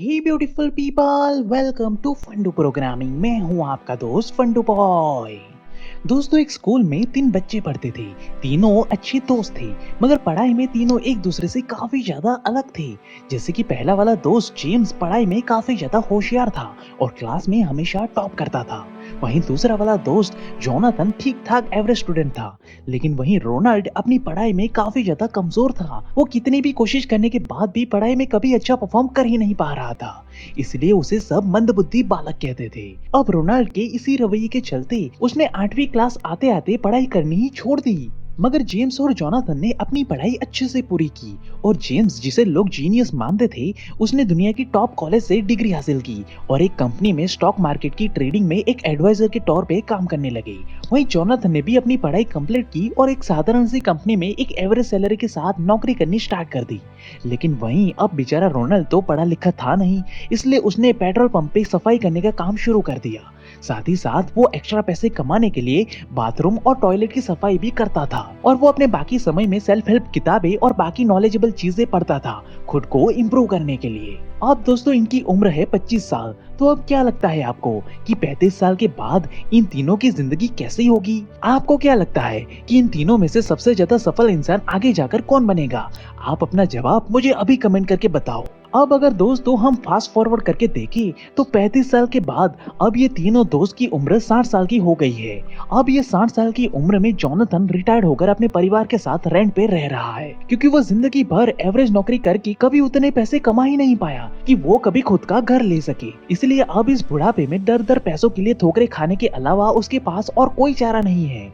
Hey beautiful people, welcome to Fundoo programming. मैं हूं आपका दोस्त फंडू बॉय। दोस्तों, एक स्कूल में 3 बच्चे पढ़ते थे। तीनों अच्छे दोस्त थे, मगर पढ़ाई में तीनों एक दूसरे से काफी ज्यादा अलग थे। जैसे कि पहला वाला दोस्त जेम्स पढ़ाई में काफी ज्यादा होशियार था और क्लास में हमेशा टॉप करता था। वहीं दूसरा वाला दोस्त जोनाथन ठीक ठाक एवरेज स्टूडेंट था। लेकिन वहीं रोनाल्ड अपनी पढ़ाई में काफी ज्यादा कमजोर था। वो कितनी भी कोशिश करने के बाद भी पढ़ाई में कभी अच्छा परफॉर्म कर ही नहीं पा रहा था, इसलिए उसे सब मंदबुद्धि बालक कहते थे। अब रोनाल्ड के इसी रवैये के चलते उसने 8वीं क्लास आते आते पढ़ाई करनी ही छोड़ दी। मगर जेम्स और जोनाथन ने अपनी पढ़ाई अच्छे से पूरी की और जेम्स, जिसे लोग जीनियस मानते थे, उसने दुनिया की टॉप कॉलेज से डिग्री हासिल की और एक कंपनी में स्टॉक मार्केट की ट्रेडिंग में एक एडवाइजर के तौर पे काम करने लगे। वहीं जोनाथन ने भी अपनी पढ़ाई कंप्लीट की और एक साधारण सी कंपनी में एक एवरेज सैलरी के साथ नौकरी करनी स्टार्ट कर दी। लेकिन वहीं अब बेचारा रोनाल्ड तो पढ़ा लिखा था नहीं, इसलिए उसने पेट्रोल पंप पे सफाई करने का काम शुरू कर दिया। साथ ही साथ वो एक्स्ट्रा पैसे कमाने के लिए बाथरूम और टॉयलेट की सफाई भी करता था और वो अपने बाकी समय में सेल्फ हेल्प किताबें और बाकी नॉलेजेबल चीजें पढ़ता था, खुद को इम्प्रूव करने के लिए। अब दोस्तों, इनकी उम्र है 25 साल। तो अब क्या लगता है आपको कि 35 साल के बाद इन तीनों की जिंदगी कैसी होगी? आपको क्या लगता है कि इन तीनों में से सबसे ज्यादा सफल इंसान आगे जाकर कौन बनेगा? आप अपना जवाब मुझे अभी कमेंट करके बताओ। अब अगर दोस्तों हम फास्ट फॉरवर्ड करके देखें तो 35 साल के बाद अब ये तीनों दोस्त की उम्र 60 साल की हो गई है। अब ये 60 साल की उम्र में जोनाथन रिटायर्ड होकर अपने परिवार के साथ रेंट पे रह रहा है, क्योंकि वो जिंदगी भर एवरेज नौकरी करके कभी उतने पैसे कमा ही नहीं पाया कि वो कभी खुद का घर ले सके। इसलिए अब इस बुढ़ापे में दर दर पैसों के लिए ठोकरें खाने के अलावा उसके पास और कोई चारा नहीं है।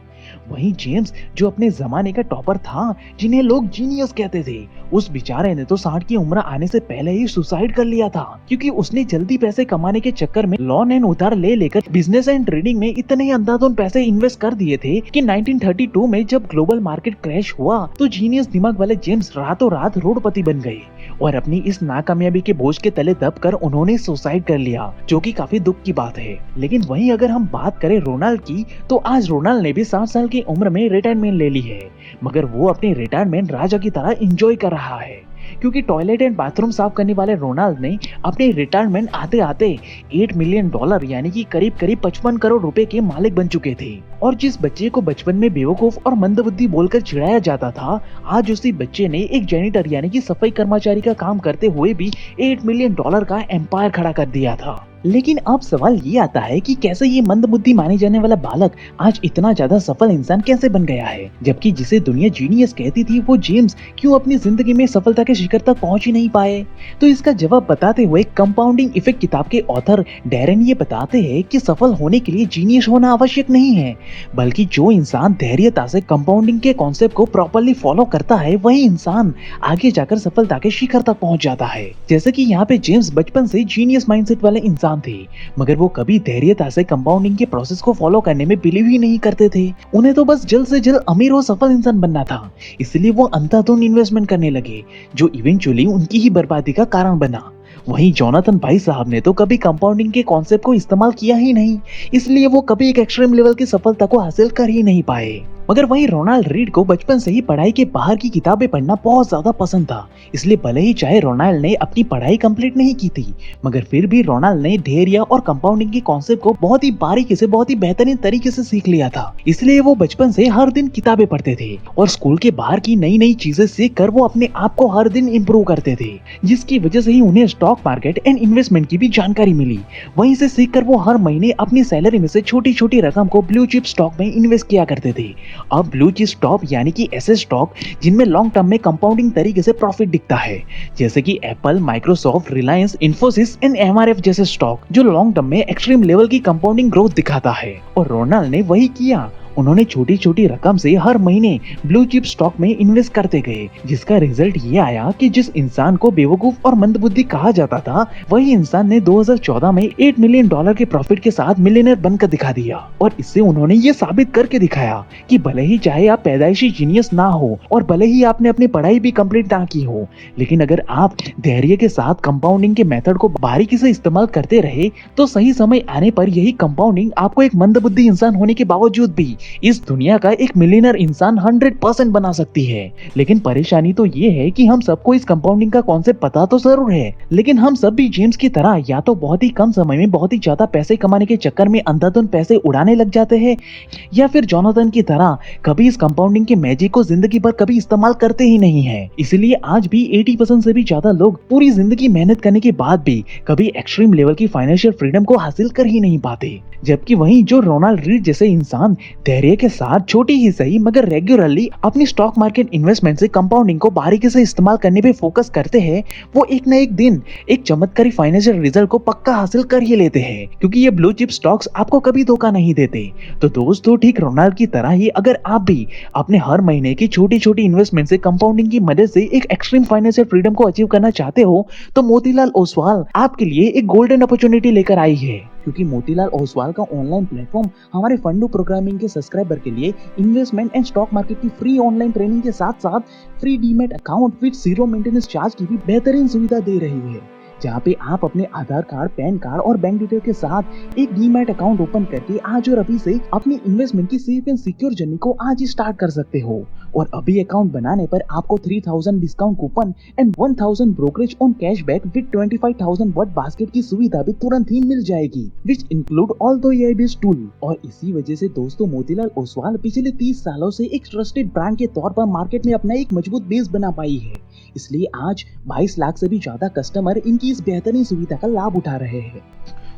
वहीं जेम्स, जो अपने जमाने का टॉपर था, जिन्हें लोग जीनियस कहते थे, उस बेचारे ने तो 60 की उम्र आने से पहले ही सुसाइड कर लिया था, क्योंकि उसने जल्दी पैसे कमाने के चक्कर में लोन एंड उधार ले लेकर बिजनेस एंड ट्रेडिंग में इतने अंधाधुंध पैसे इन्वेस्ट कर दिए थे कि 1932 में जब ग्लोबल मार्केट क्रैश हुआ तो जीनियस दिमाग वाले जेम्स रातों रात रोडपति बन गए और अपनी इस नाकामयाबी के बोझ के तले दबकर उन्होंने सुसाइड कर लिया, जो कि काफी दुख की बात है। लेकिन वहीं अगर हम बात करें रोनाल्ड की, तो आज रोनाल्ड ने भी 60 साल की उम्र में रिटायरमेंट ले ली है, मगर वो अपनी रिटायरमेंट राजा की तरह एंजॉय कर रहा है, क्योंकि टॉयलेट एंड बाथरूम साफ करने वाले रोनाल्ड ने अपने रिटायरमेंट आते आते $8 मिलियन यानी कि करीब करीब 55 करोड़ रुपए के मालिक बन चुके थे। और जिस बच्चे को बचपन में बेवकूफ और मंदबुद्धि बोलकर चिढ़ाया जाता था, आज उसी बच्चे ने एक जेनिटर यानी कि सफाई कर्मचारी का काम करते हुए भी $8 मिलियन का एम्पायर खड़ा कर दिया था। लेकिन अब सवाल ये आता है कि कैसे ये मंदबुद्धि माने जाने वाला बालक आज इतना ज्यादा सफल इंसान कैसे बन गया है, जबकि जिसे दुनिया जीनियस कहती थी, वो जेम्स क्यों अपनी जिंदगी में सफलता के शिखर तक पहुंच ही नहीं पाए? तो इसका जवाब बताते हुए कंपाउंडिंग इफेक्ट किताब के ऑथर डैरेन ये बताते हैं कि सफल होने के लिए जीनियस होना आवश्यक नहीं है, बल्कि जो इंसान धैर्यता से कंपाउंडिंग के कॉन्सेप्ट को प्रॉपर्ली फॉलो करता है, वही इंसान आगे जाकर सफलता के शिखर तक पहुंच जाता है। जैसे कि यहाँ पे जेम्स बचपन से जीनियस माइंडसेट वाले इंसान थे, मगर वो कभी धैर्यता से कंपाउंडिंग के प्रोसेस को फॉलो करने में बिलीव ही नहीं करते थे। उन्हें तो बस जल्द से जल्द अमीर और सफल इंसान बनना था, इसलिए वो अंधाधुंध इन्वेस्टमेंट करने लगे, जो इवेंचुअली उनकी ही बर्बादी का कारण बना। वहीं जोनाथन भाई साहब ने तो कभी कंपाउंडिंग के कॉन्सेप्ट को इस्तेमाल किया ही नहीं, इसलिए वो कभी एक एक्सट्रीम लेवल की सफलता को हासिल कर ही नहीं पाए। मगर वहीं रोनाल्ड रीड को बचपन से ही पढ़ाई के बाहर की किताबें पढ़ना बहुत ज्यादा पसंद था, इसलिए भले ही चाहे रोनाल्ड ने अपनी पढ़ाई कंप्लीट नहीं की थी, मगर फिर भी रोनाल्ड ने धैर्य और कंपाउंडिंग के कॉन्सेप्ट को बहुत ही बारीकी से, बहुत ही बेहतरीन तरीके से सीख लिया था। इसलिए वो बचपन से हर दिन किताबें पढ़ते थे और स्कूल के बाहर की नई नई चीजें सीख कर वो अपने आप को हर दिन इम्प्रूव करते थे, जिसकी वजह से ही उन्हें स्टॉक मार्केट एंड इन्वेस्टमेंट की भी जानकारी मिली। वहीं से सीखकर वो हर महीने अपनी सैलरी में से छोटी छोटी रकम को ब्लू चिप स्टॉक में इन्वेस्ट किया करते थे। अब ब्लू चिप स्टॉक यानी कि ऐसे स्टॉक जिनमें लॉन्ग टर्म में कंपाउंडिंग तरीके से प्रॉफिट दिखता है, जैसे कि Apple, Microsoft, Reliance, Infosys and MRF जैसे स्टॉक, जो लॉन्ग टर्म में एक्सट्रीम लेवल की कंपाउंडिंग ग्रोथ दिखाता है। और रोनाल्ड ने वही किया, उन्होंने छोटी छोटी रकम से हर महीने ब्लू चिप स्टॉक में इन्वेस्ट करते गए, जिसका रिजल्ट ये आया कि जिस इंसान को बेवकूफ और मंदबुद्धि कहा जाता था, वही इंसान ने 2014 में $8 मिलियन के प्रॉफिट के साथ मिलियनर बनकर दिखा दिया। और इससे उन्होंने ये साबित करके दिखाया कि भले ही चाहे आप पैदाइशी जीनियस ना हो और भले ही आपने अपनी पढ़ाई भी कंप्लीट ना की हो, लेकिन अगर आप धैर्य के साथ कंपाउंडिंग के मेथड को बारीकी से इस्तेमाल करते रहे, तो सही समय आने पर यही कंपाउंडिंग आपको एक मंदबुद्धि इंसान होने के बावजूद भी इस दुनिया का एक मिलियनर इंसान 100% बना सकती है। लेकिन परेशानी तो ये है कि हम सबको इस कंपाउंडिंग का कॉन्सेप्ट पता तो जरूर है, लेकिन हम सब भी जेम्स की तरह या तो बहुत ही कम समय में बहुत ही ज्यादा पैसे कमाने के चक्कर में अंधाधुंध पैसे उड़ाने लग जाते हैं, या फिर जोनाथन की तरह कभी इस कंपाउंडिंग के मैजिक को जिंदगी भर कभी इस्तेमाल करते ही नहीं है। इसलिए आज भी 80% से भी ज्यादा लोग पूरी जिंदगी मेहनत करने के बाद भी कभी एक्सट्रीम लेवल की फाइनेंशियल फ्रीडम को हासिल कर ही नहीं पाते। जबकि वहीं जो रोनाल्ड रीड जैसे इंसान धैर्य के साथ छोटी ही सही मगर रेगुलरली अपनी स्टॉक मार्केट इन्वेस्टमेंट से कंपाउंडिंग को बारीकी से इस्तेमाल करने पे फोकस करते हैं, वो एक न एक दिन एक चमत्कारी फाइनेंशियल रिजल्ट को पक्का हासिल कर ही लेते हैं, क्योंकि ये ब्लू चिप स्टॉक्स आपको कभी धोखा नहीं देते। तो दोस्तों, ठीक रोनाल्ड की तरह ही अगर आप भी अपने हर महीने की छोटी छोटी इन्वेस्टमेंट से कंपाउंडिंग की मदद से एक एक्सट्रीम फाइनेंशियल फ्रीडम को अचीव करना चाहते हो, तो मोतीलाल ओसवाल आपके लिए एक गोल्डन अपॉर्चुनिटी लेकर आई है। क्योंकि मोतीलाल ओसवाल का ऑनलाइन प्लेटफॉर्म हमारे फंडू प्रोग्रामिंग के सब्सक्राइबर के लिए इन्वेस्टमेंट एंड स्टॉक मार्केट की फ्री ऑनलाइन ट्रेनिंग के साथ साथ free demat account with 0 maintenance charge की भी बेहतरीन सुविधा दे रही है, जहाँ पे आप अपने आधार कार्ड, पैन कार्ड और बैंक डिटेल के साथ एक डीमैट अकाउंट ओपन करके आज और अभी से अपनी इन्वेस्टमेंट की सेफ एंड सिक्योर जर्नी को आज ही स्टार्ट कर सकते हो। और अभी अकाउंट बनाने पर आपको 3000 discount coupon and 1000 brokerage on cashback with 25,000 worth basket की सुविधा भी तुरंत ही मिल जाएगी, which include all the AI based tool. और इसी वजह से दोस्तों, मोतीलाल ओसवाल पिछले 30 सालों से एक ट्रस्टेड ब्रांड के तौर पर मार्केट में अपना एक मजबूत बेस बना पाई है। इसलिए आज 22 लाख से भी ज्यादा कस्टमर इनकी इस बेहतरीन सुविधा का लाभ उठा रहे हैं।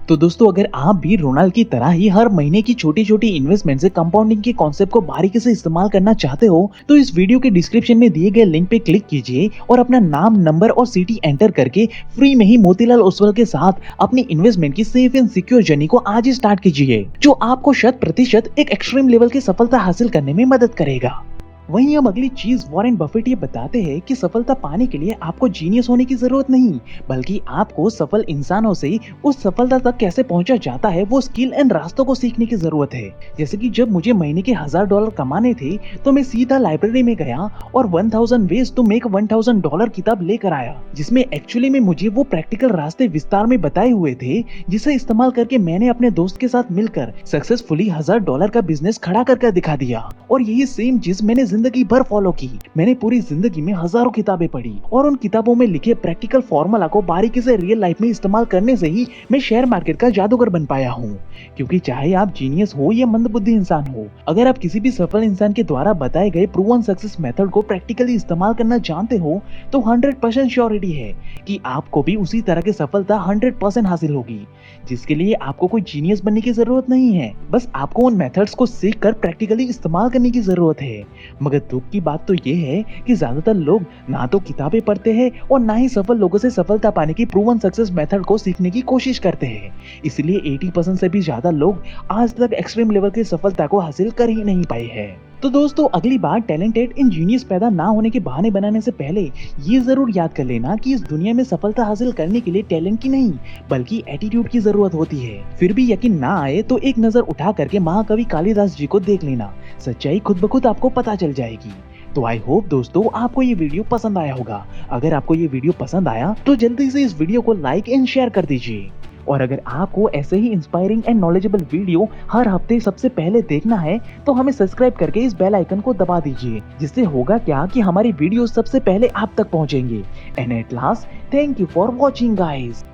तो दोस्तों, अगर आप भी रोनाल्ड की तरह ही हर महीने की छोटी छोटी इन्वेस्टमेंट से कंपाउंडिंग के कॉन्सेप्ट को बारीकी से इस्तेमाल करना चाहते हो, तो इस वीडियो के डिस्क्रिप्शन में दिए गए लिंक पे क्लिक कीजिए और अपना नाम, नंबर और सिटी एंटर करके फ्री में ही मोतीलाल ओसवाल के साथ अपनी इन्वेस्टमेंट की सेफ एंड सिक्योर जर्नी को आज ही स्टार्ट कीजिए, जो आपको 100% एक एक्सट्रीम लेवल की सफलता हासिल करने में मदद करेगा। वहीं अब अगली चीज, वॉरेन बफेट ये बताते हैं कि सफलता पाने के लिए आपको जीनियस होने की जरूरत नहीं, बल्कि आपको सफल इंसानों से उस सफलता तक कैसे पहुंचा जाता है वो स्किल एंड रास्तों को सीखने की जरूरत है। जैसे कि जब मुझे महीने के $1000 कमाने थे, तो मैं सीधा लाइब्रेरी में गया और 1000 वेज टू मेक $1000 किताब लेकर आया, जिसमें एक्चुअली में मुझे वो प्रैक्टिकल रास्ते विस्तार में बताए हुए थे, जिसे इस्तेमाल करके मैंने अपने दोस्त के साथ मिलकर सक्सेसफुली $1000 का बिजनेस खड़ा करके दिखा दिया। और यही सेम चीज मैंने जिंदगी भर फॉलो की। मैंने पूरी जिंदगी में हजारों किताबें पढ़ी और उन किताबों में लिखे प्रैक्टिकल फॉर्मूला को बारीकी से रियल लाइफ में इस्तेमाल करने से ही मैं शेयर मार्केट का जादूगर बन पाया हूँ। क्योंकि चाहे आप जीनियस हो या मंदबुद्धि इंसान हो, अगर आप किसी भी सफल इंसान के द्वारा बताए गए प्रूवन सक्सेस मेथड को प्रैक्टिकली इस्तेमाल करना जानते हो, तो 100% श्योरिटी है कि आपको भी उसी तरह की सफलता 100% हासिल होगी, जिसके लिए आपको कोई जीनियस बनने की जरूरत नहीं है। बस आपको उन मेथड्स को सीख कर प्रैक्टिकली इस्तेमाल करने की जरूरत है। मगर दुख की बात तो ये है कि ज्यादातर लोग ना तो किताबें पढ़ते हैं और ना ही सफल लोगों से सफलता पाने की प्रूवन सक्सेस मेथड को सीखने की कोशिश करते हैं। इसलिए 80% से भी ज्यादा लोग आज तक एक्सट्रीम लेवल की सफलता को हासिल कर ही नहीं पाए हैं। तो दोस्तों, अगली बार टैलेंटेड इंजीनियर्स पैदा ना होने के बहाने बनाने से पहले ये जरूर याद कर लेना कि इस दुनिया में सफलता हासिल करने के लिए टैलेंट की नहीं बल्कि एटीट्यूड की जरूरत होती है। फिर भी यकीन ना आए तो एक नजर उठा करके महाकवि कालिदास जी को देख लेना, सच्चाई खुद ब खुद आपको पता चल जाएगी। तो आई होप दोस्तों आपको ये वीडियो पसंद आया होगा। अगर आपको ये वीडियो पसंद आया तो जल्दी से इस वीडियो को लाइक एंड शेयर कर दीजिए। और अगर आपको ऐसे ही इंस्पायरिंग एंड नॉलेजेबल वीडियो हर हफ्ते सबसे पहले देखना है, तो हमें सब्सक्राइब करके इस बेल आइकन को दबा दीजिए, जिससे होगा क्या कि हमारी वीडियो सबसे पहले आप तक पहुंचेंगे। And at last, thank you for watching guys.